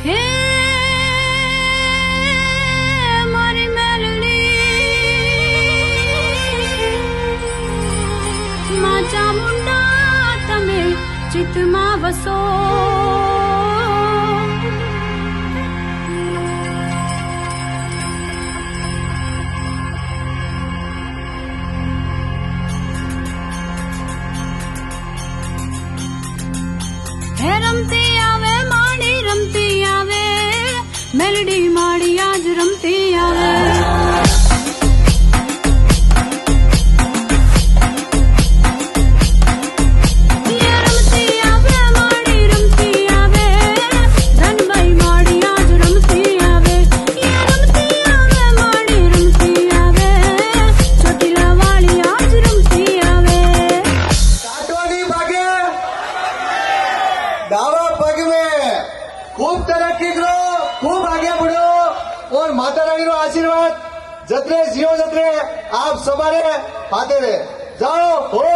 હે મારી મેલડી માં ચામુંડા તમે ચિત્તમાં વસો હે રમતી આવે માડી રમતી આવે મેલડી માડી આજ રમતી આવે दावा पग में खूब तरक्की करो, खूब आगे बढ़ो और माता रानी नो आशीर्वाद जतरे जियो जतरे आप समारे पाते रहे जाओ हो